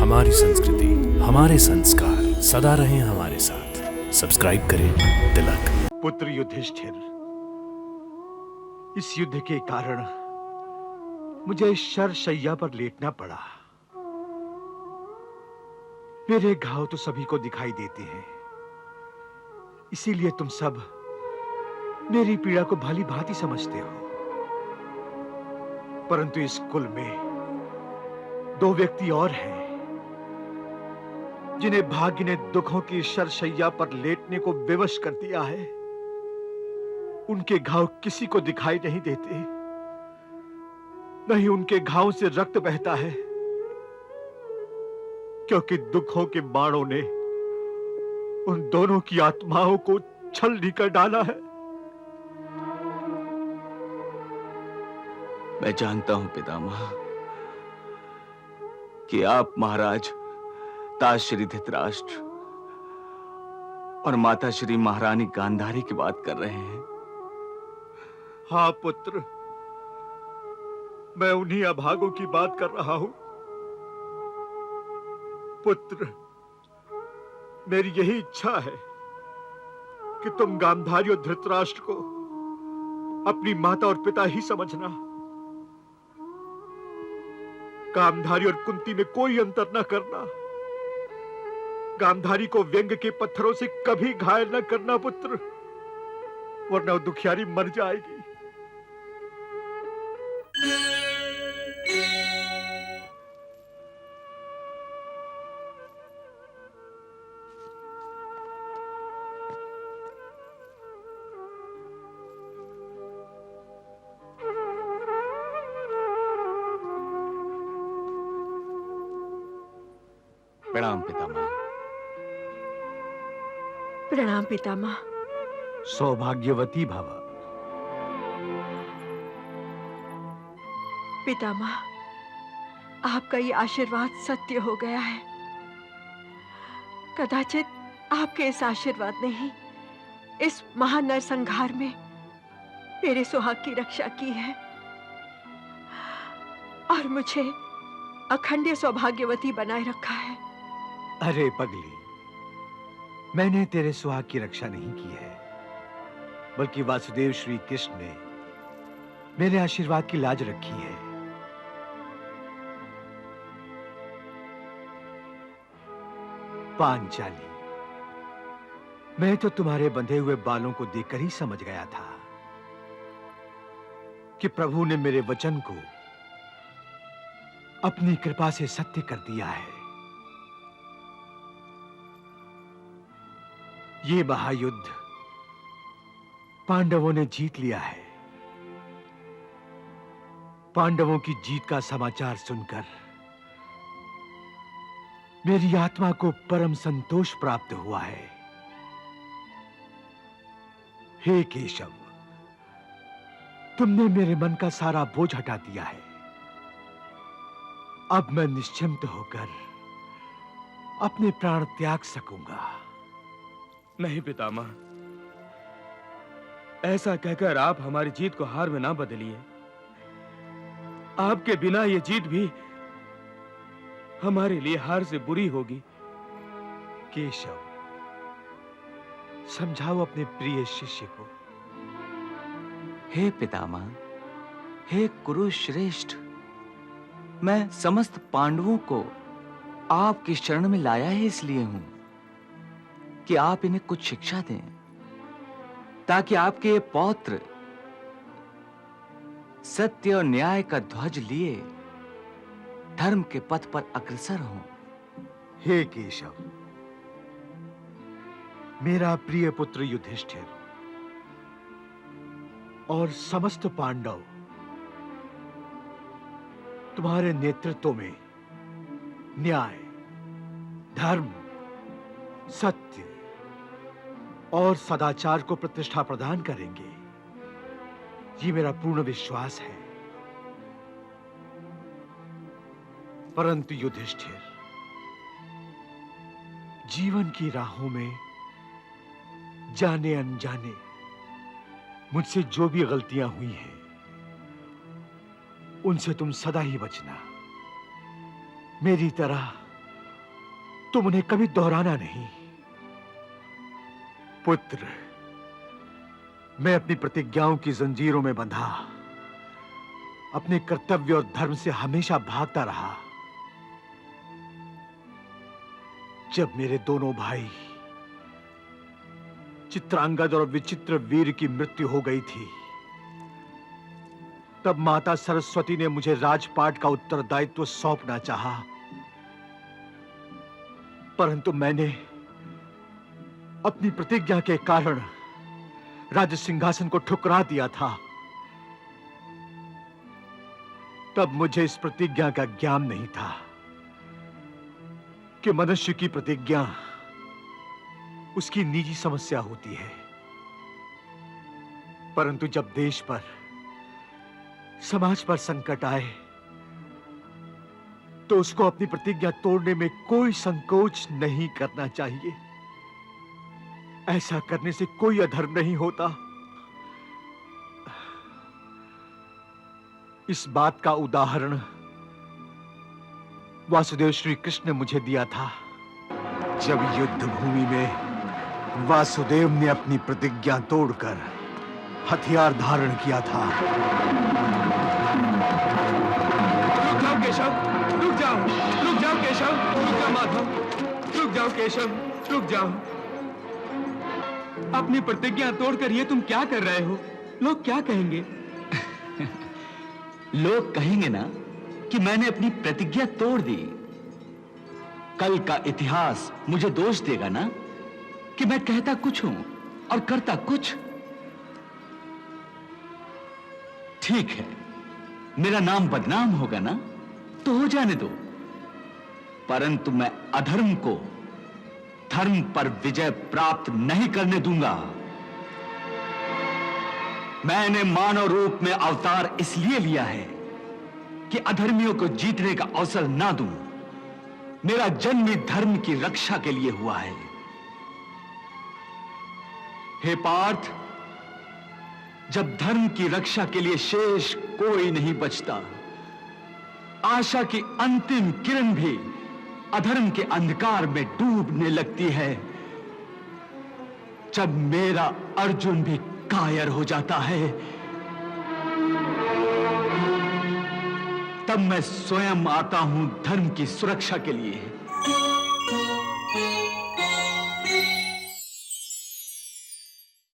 हमारी संस्कृति, हमारे संस्कार सदा रहें हमारे साथ। सब्सक्राइब करें तिलक। पुत्र युधिष्ठिर, इस युद्ध के कारण मुझे शरशैया पर लेटना पड़ा। मेरे घाव तो सभी को दिखाई देते हैं, इसीलिए तुम सब मेरी पीड़ा को भली भांति समझते हो। परंतु इस कुल में दो व्यक्ति और हैं जिन्हें भाग्य ने दुखों की शरशैया पर लेटने को विवश कर दिया है। उनके घाव किसी को दिखाई नहीं देते, नहीं उनके घावों से रक्त बहता है, क्योंकि दुखों के बाणों ने उन दोनों की आत्माओं को छलनी कर डाला है। मैं जानता हूं पितामह कि आप महाराज ताज श्री धृतराष्ट्र और माता श्री महारानी गांधारी की बात कर रहे हैं। हाँ पुत्र, मैं उन्हीं अभागों की बात कर रहा हूं। पुत्र, मेरी यही इच्छा है कि तुम गांधारी और धृतराष्ट्र को अपनी माता और पिता ही समझना। गांधारी और कुंती में कोई अंतर न करना। गांधारी को व्यंग के पत्थरों से कभी घायल न करना पुत्र, वरना वो दुखियारी मर जाएगी। प्रणाम पितामह। प्रणाम पितामह। सौभाग्यवती भव। पितामह, आपका ये आशीर्वाद सत्य हो गया है। कदाचित आपके इस आशीर्वाद ने ही इस महानर संघार में मेरे सुहाग की रक्षा की है और मुझे अखंड सौभाग्यवती बनाए रखा है। अरे पगली, मैंने तेरे सुहाग की रक्षा नहीं की है, बल्कि वासुदेव श्री कृष्ण ने मेरे आशीर्वाद की लाज रखी है। पांचाली, मैं तो तुम्हारे बंधे हुए बालों को देखकर ही समझ गया था कि प्रभु ने मेरे वचन को अपनी कृपा से सत्य कर दिया है। ये महायुद्ध पांडवों ने जीत लिया है। पांडवों की जीत का समाचार सुनकर मेरी आत्मा को परम संतोष प्राप्त हुआ है। हे केशव, तुमने मेरे मन का सारा बोझ हटा दिया है। अब मैं निश्चिंत होकर अपने प्राण त्याग सकूंगा। नहीं पितामह, ऐसा कहकर आप हमारी जीत को हार में ना बदलिए। आपके बिना ये जीत भी हमारे लिए हार से बुरी होगी। केशव, समझाओ अपने प्रिय शिष्य को। हे पितामह, हे कुरुश्रेष्ठ, मैं समस्त पांडवों को आपकी शरण में लाया ही इसलिए हूं कि आप इन्हें कुछ शिक्षा दें, ताकि आपके ये पौत्र सत्य और न्याय का ध्वज लिए धर्म के पथ पर अग्रसर हों। हे केशव, मेरा प्रिय पुत्र युधिष्ठिर और समस्त पांडव तुम्हारे नेतृत्व में न्याय, धर्म, सत्य और सदाचार को प्रतिष्ठा प्रदान करेंगे, ये मेरा पूर्ण विश्वास है। परंतु युधिष्ठिर, जीवन की राहों में जाने अनजाने मुझसे जो भी गलतियां हुई हैं, उनसे तुम सदा ही बचना। मेरी तरह तुम उन्हें कभी दोहराना नहीं। पुत्र, मैं अपनी प्रतिज्ञाओं की जंजीरों में बंधा अपने कर्तव्य और धर्म से हमेशा भागता रहा। जब मेरे दोनों भाई चित्रांगद और विचित्र वीर की मृत्यु हो गई थी, तब माता सरस्वती ने मुझे राजपाट का उत्तरदायित्व सौंपना चाहा, परंतु मैंने अपनी प्रतिज्ञा के कारण राज सिंहासन को ठुकरा दिया था। तब मुझे इस प्रतिज्ञा का ज्ञान नहीं था कि मनुष्य की प्रतिज्ञा उसकी निजी समस्या होती है, परंतु जब देश पर, समाज पर संकट आए तो उसको अपनी प्रतिज्ञा तोड़ने में कोई संकोच नहीं करना चाहिए। ऐसा करने से कोई अधर्म नहीं होता। इस बात का उदाहरण वासुदेव श्री कृष्ण ने मुझे दिया था, जब युद्ध भूमि में वासुदेव ने अपनी प्रतिज्ञा तोड़कर हथियार धारण किया था। रुक जाओ केशव, रुक जाओ, रुक जाओ केशव, रुक जाओ माधव, रुक जाओ केशव, रुक जाओ। अपनी प्रतिज्ञा तोड़कर ये तुम क्या कर रहे हो? लोग क्या कहेंगे? लोग कहेंगे ना कि मैंने अपनी प्रतिज्ञा तोड़ दी। कल का इतिहास मुझे दोष देगा ना कि मैं कहता कुछ हूं और करता कुछ। ठीक है, मेरा नाम बदनाम होगा ना, तो हो जाने दो, परंतु मैं अधर्म को धर्म पर विजय प्राप्त नहीं करने दूंगा। मैंने मानव रूप में अवतार इसलिए लिया है कि अधर्मियों को जीतने का अवसर ना दूं। मेरा जन्म ही धर्म की रक्षा के लिए हुआ है। हे पार्थ, जब धर्म की रक्षा के लिए शेष कोई नहीं बचता, आशा की अंतिम किरण भी अधर्म के अंधकार में डूबने लगती है, जब मेरा अर्जुन भी कायर हो जाता है, तब मैं स्वयं आता हूं धर्म की सुरक्षा के लिए।